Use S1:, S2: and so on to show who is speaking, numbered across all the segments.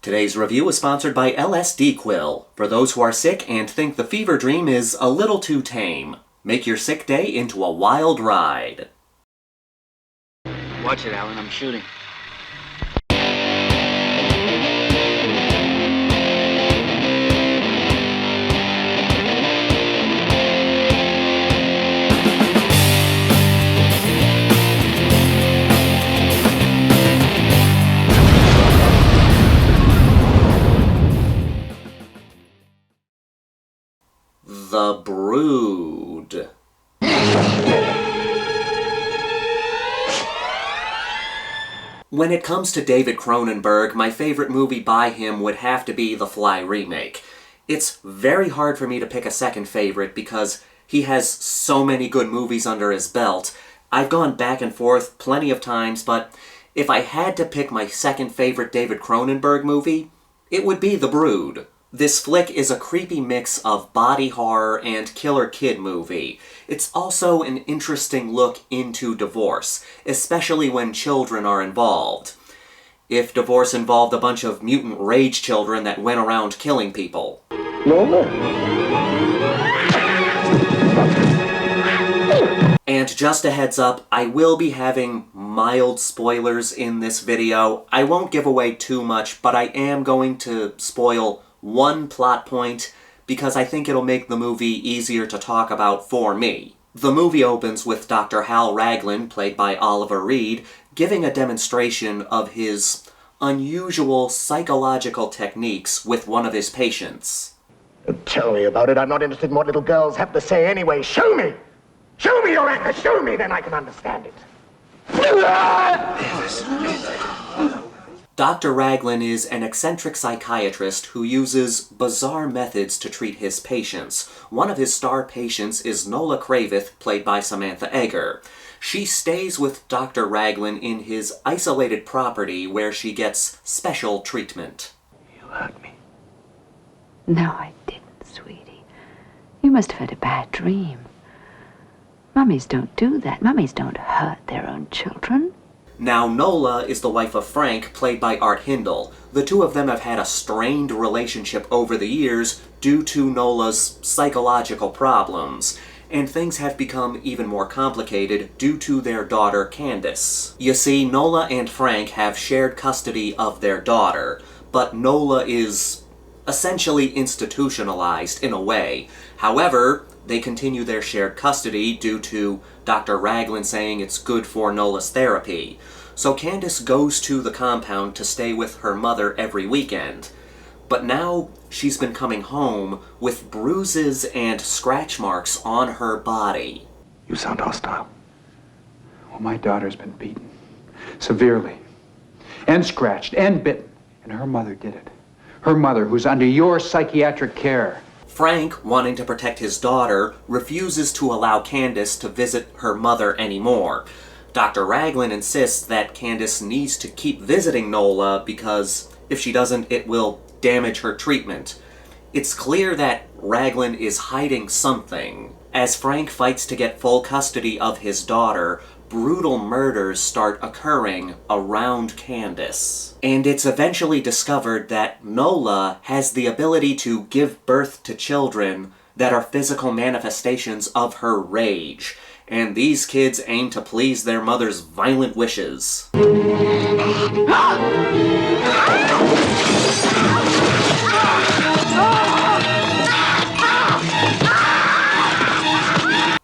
S1: Today's review is sponsored by LSD Quill, for those who are sick and think the fever dream is a little too tame. Make your sick day into a wild ride.
S2: Watch it, Alan, I'm shooting.
S1: The Brood. When it comes to David Cronenberg, my favorite movie by him would have to be the Fly remake. It's very hard for me to pick a second favorite because he has so many good movies under his belt. I've gone back and forth plenty of times, but if I had to pick my second favorite David Cronenberg movie, it would be The Brood. This flick is a creepy mix of body horror and killer kid movie. It's also an interesting look into divorce, especially when children are involved. If divorce involved a bunch of mutant rage children that went around killing people. And just a heads up, I will be having mild spoilers in this video. I won't give away too much, but I am going to spoil one plot point because I think it'll make the movie easier to talk about for me. The movie opens with Dr. Hal Raglan, played by Oliver Reed, giving a demonstration of his unusual psychological techniques with one of his patients.
S3: Tell me about it. I'm not interested in what little girls have to say anyway. Show me! Show me your anger! Show me, then I can understand it.
S1: Dr. Raglan is an eccentric psychiatrist who uses bizarre methods to treat his patients. One of his star patients is Nola Kravith, played by Samantha Egger. She stays with Dr. Raglan in his isolated property where she gets special treatment.
S3: You hurt me.
S4: No, I didn't, sweetie. You must have had a bad dream. Mummies don't do that. Mummies don't hurt their own children.
S1: Now, Nola is the wife of Frank, played by Hindle. The two of them have had a strained relationship over the years due to Nola's psychological problems, and things have become even more complicated due to their daughter, Candace. You see, Nola and Frank have shared custody of their daughter, but Nola is essentially institutionalized in a way. However, they continue their shared custody due to Dr. Raglan saying it's good for Nola's therapy. So Candace goes to the compound to stay with her mother every weekend. But now she's been coming home with bruises and scratch marks on her body.
S5: You sound hostile. Well, my daughter's been beaten severely and scratched and bitten, and her mother did it. Her mother, who's under your psychiatric care.
S1: Frank, wanting to protect his daughter, refuses to allow Candace to visit her mother anymore. Dr. Raglan insists that Candace needs to keep visiting Nola because if she doesn't, it will damage her treatment. It's clear that Raglan is hiding something. As Frank fights to get full custody of his daughter, brutal murders start occurring around Candace. And it's eventually discovered that Nola has the ability to give birth to children that are physical manifestations of her rage. And these kids aim to please their mother's violent wishes.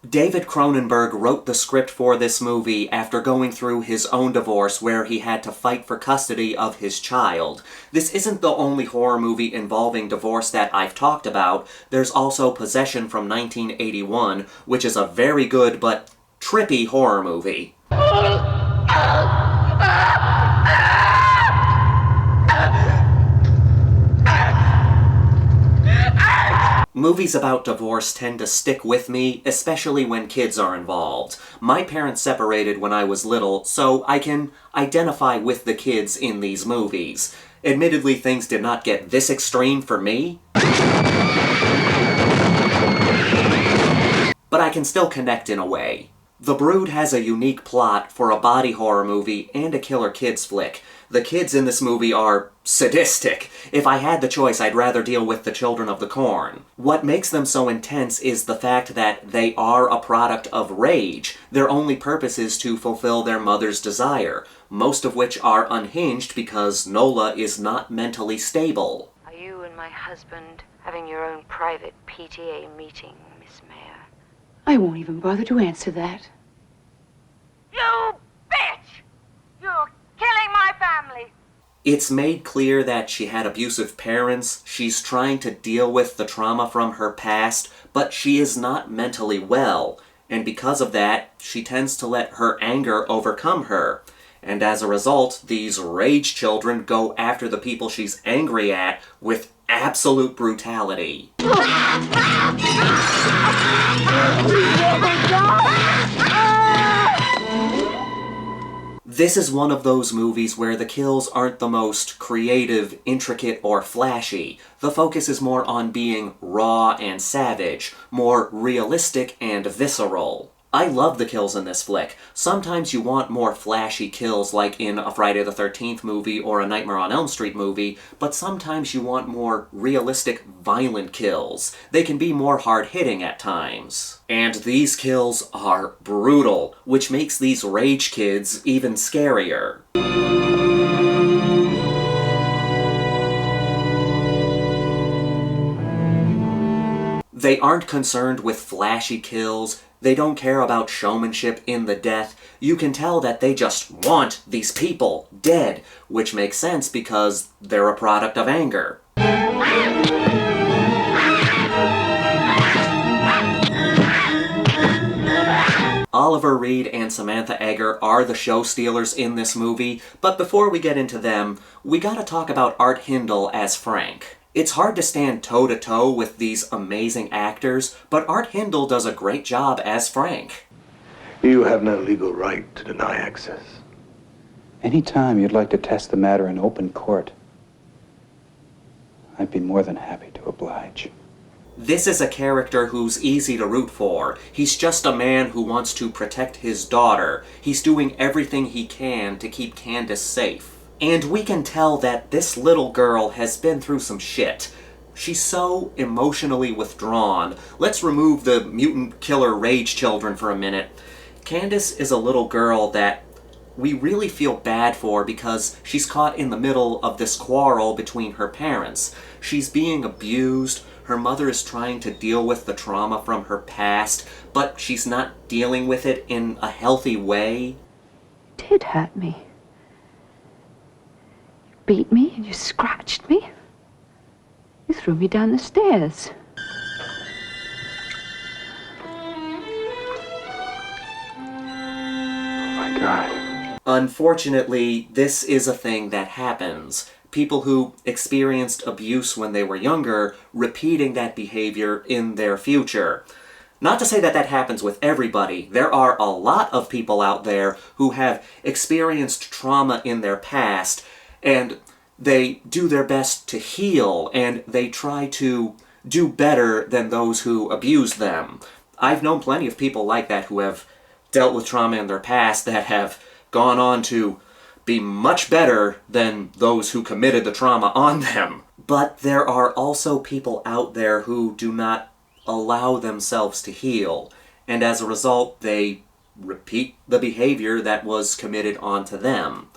S1: David Cronenberg wrote the script for this movie after going through his own divorce where he had to fight for custody of his child. This isn't the only horror movie involving divorce that I've talked about. There's also Possession from 1981, which is a very good but trippy horror movie. Movies about divorce tend to stick with me, especially when kids are involved. My parents separated when I was little, so I can identify with the kids in these movies. Admittedly, things did not get this extreme for me, but I can still connect in a way. The Brood has a unique plot for a body horror movie and a killer kids flick. The kids in this movie are sadistic. If I had the choice, I'd rather deal with the children of the corn. What makes them so intense is the fact that they are a product of rage. Their only purpose is to fulfill their mother's desire, most of which are unhinged because Nola is not mentally stable.
S4: Are you and my husband having your own private PTA meeting, Miss Mayor? I won't even bother to answer that.
S2: You bitch! You're killing my family!
S1: It's made clear that she had abusive parents, she's trying to deal with the trauma from her past, but she is not mentally well, and because of that, she tends to let her anger overcome her. And as a result, these rage children go after the people she's angry at with absolute brutality. This is one of those movies where the kills aren't the most creative, intricate, or flashy. The focus is more on being raw and savage, more realistic and visceral. I love the kills in this flick. Sometimes you want more flashy kills like in a Friday the 13th movie or a Nightmare on Elm Street movie, but sometimes you want more realistic, violent kills. They can be more hard-hitting at times. And these kills are brutal, which makes these rage kids even scarier. They aren't concerned with flashy kills. They don't care about showmanship in the death. You can tell that they just want these people dead, which makes sense because they're a product of anger. Oliver Reed and Samantha Eggar are the show stealers in this movie, but before we get into them, we gotta talk about Art Hindle as Frank. It's hard to stand toe-to-toe with these amazing actors, but Art Hindle does a great job as Frank.
S3: You have no legal right to deny access.
S5: Any time you'd like to test the matter in open court, I'd be more than happy to oblige.
S1: This is a character who's easy to root for. He's just a man who wants to protect his daughter. He's doing everything he can to keep Candace safe. And we can tell that this little girl has been through some shit. She's so emotionally withdrawn. Let's remove the mutant killer rage children for a minute. Candace is a little girl that we really feel bad for because she's caught in the middle of this quarrel between her parents. She's being abused. Her mother is trying to deal with the trauma from her past, but she's not dealing with it in a healthy way.
S4: It did hurt me. You beat me and you scratched me. You threw me down the stairs.
S5: Oh my God.
S1: Unfortunately, this is a thing that happens. People who experienced abuse when they were younger, repeating that behavior in their future. Not to say that that happens with everybody. There are a lot of people out there who have experienced trauma in their past, and they do their best to heal, and they try to do better than those who abuse them. I've known plenty of people like that who have dealt with trauma in their past that have gone on to be much better than those who committed the trauma on them. But there are also people out there who do not allow themselves to heal, and as a result, they repeat the behavior that was committed onto them.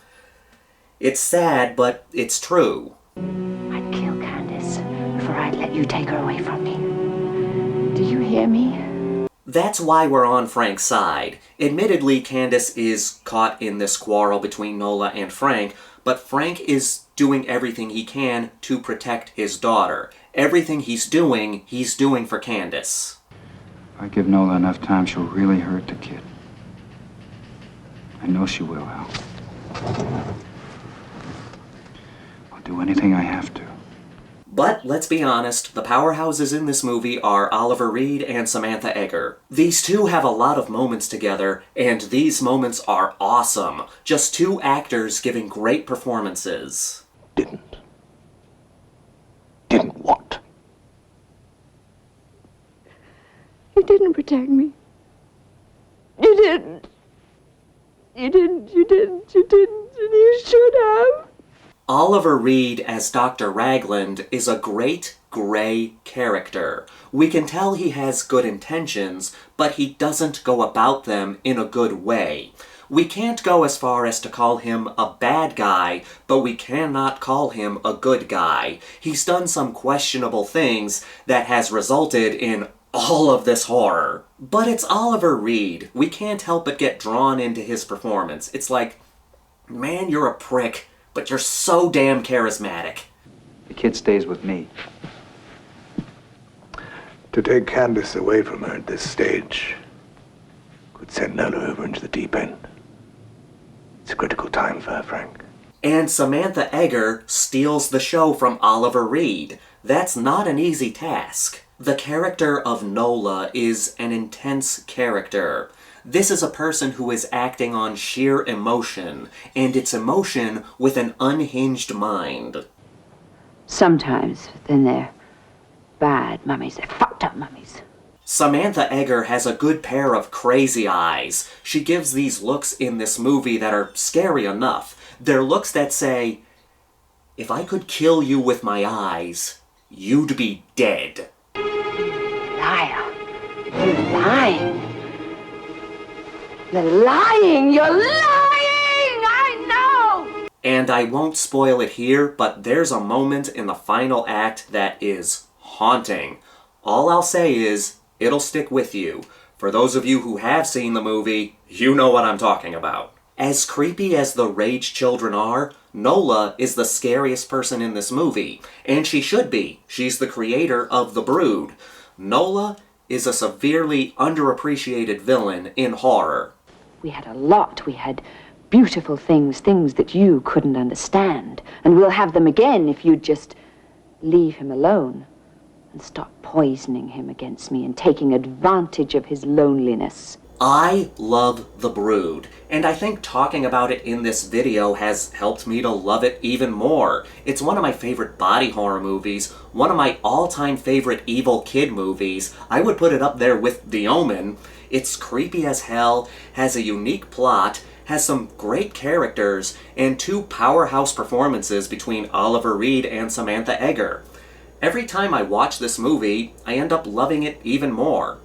S1: It's sad, but it's true.
S4: I'd kill Candace before I'd let you take her away from me. Do you hear me?
S1: That's why we're on Frank's side. Admittedly, Candace is caught in this quarrel between Nola and Frank, but Frank is doing everything he can to protect his daughter. Everything he's doing for Candace.
S5: If I give Nola enough time, she'll really hurt the kid. I know she will, Al. I'll do anything I have to.
S1: But, let's be honest, the powerhouses in this movie are Oliver Reed and Samantha Eggar. These two have a lot of moments together, and these moments are awesome. Just two actors giving great performances.
S3: Didn't what?
S4: You didn't protect me. You didn't. You didn't. You didn't. You didn't. You should have.
S1: Oliver Reed as Dr. Ragland is a great gray character. We can tell he has good intentions, but he doesn't go about them in a good way. We can't go as far as to call him a bad guy, but we cannot call him a good guy. He's done some questionable things that has resulted in all of this horror. But it's Oliver Reed. We can't help but get drawn into his performance. It's like, man, you're a prick, but you're so damn charismatic.
S5: The kid stays with me.
S3: To take Candace away from her at this stage could send Nola over into the deep end. It's a critical time for her, Frank.
S1: And Samantha Eggar steals the show from Oliver Reed. That's not an easy task. The character of Nola is an intense character. This is a person who is acting on sheer emotion, and it's emotion with an unhinged mind.
S4: Sometimes, then they're bad mummies. They're fucked up mummies.
S1: Samantha Eggar has a good pair of crazy eyes. She gives these looks in this movie that are scary enough. They're looks that say, if I could kill you with my eyes, you'd be dead.
S4: Liar. You're lying. You're lying. You're lying. I know.
S1: And I won't spoil it here, but there's a moment in the final act that is haunting. All I'll say is, it'll stick with you. For those of you who have seen the movie, you know what I'm talking about. As creepy as the Rage children are, Nola is the scariest person in this movie. And she should be. She's the creator of The Brood. Nola is a severely underappreciated villain in horror.
S4: We had a lot. We had beautiful things, things that you couldn't understand. And we'll have them again if you'd just leave him alone and stop poisoning him against me and taking advantage of his loneliness.
S1: I love The Brood, and I think talking about it in this video has helped me to love it even more. It's one of my favorite body horror movies, one of my all-time favorite evil kid movies. I would put it up there with The Omen. It's creepy as hell, has a unique plot, has some great characters, and two powerhouse performances between Oliver Reed and Samantha Eggar. Every time I watch this movie, I end up loving it even more.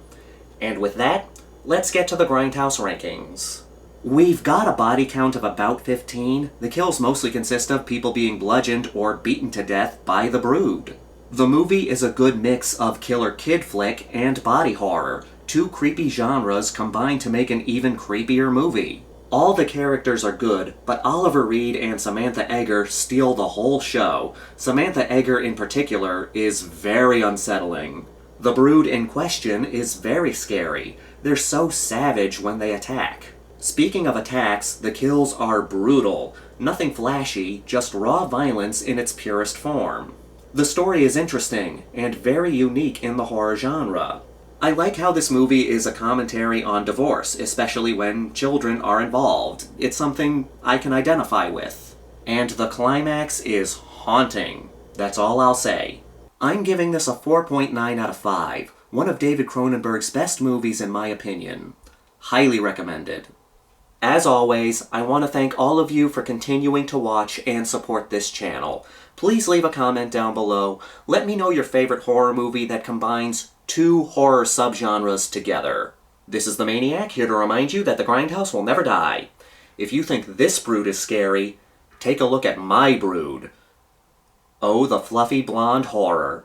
S1: And with that, let's get to the Grindhouse rankings. We've got a body count of about 15. The kills mostly consist of people being bludgeoned or beaten to death by the Brood. The movie is a good mix of killer kid flick and body horror, two creepy genres combined to make an even creepier movie. All the characters are good, but Oliver Reed and Samantha Eggar steal the whole show. Samantha Eggar in particular is very unsettling. The Brood in question is very scary. They're so savage when they attack. Speaking of attacks, the kills are brutal. Nothing flashy, just raw violence in its purest form. The story is interesting, and very unique in the horror genre. I like how this movie is a commentary on divorce, especially when children are involved. It's something I can identify with. And the climax is haunting. That's all I'll say. I'm giving this a 4.9 out of 5. One of David Cronenberg's best movies in my opinion. Highly recommended. As always, I want to thank all of you for continuing to watch and support this channel. Please leave a comment down below. Let me know your favorite horror movie that combines two horror subgenres together. This is the Maniac, here to remind you that the Grindhouse will never die. If you think this brood is scary, take a look at my brood. Oh, the fluffy blonde horror.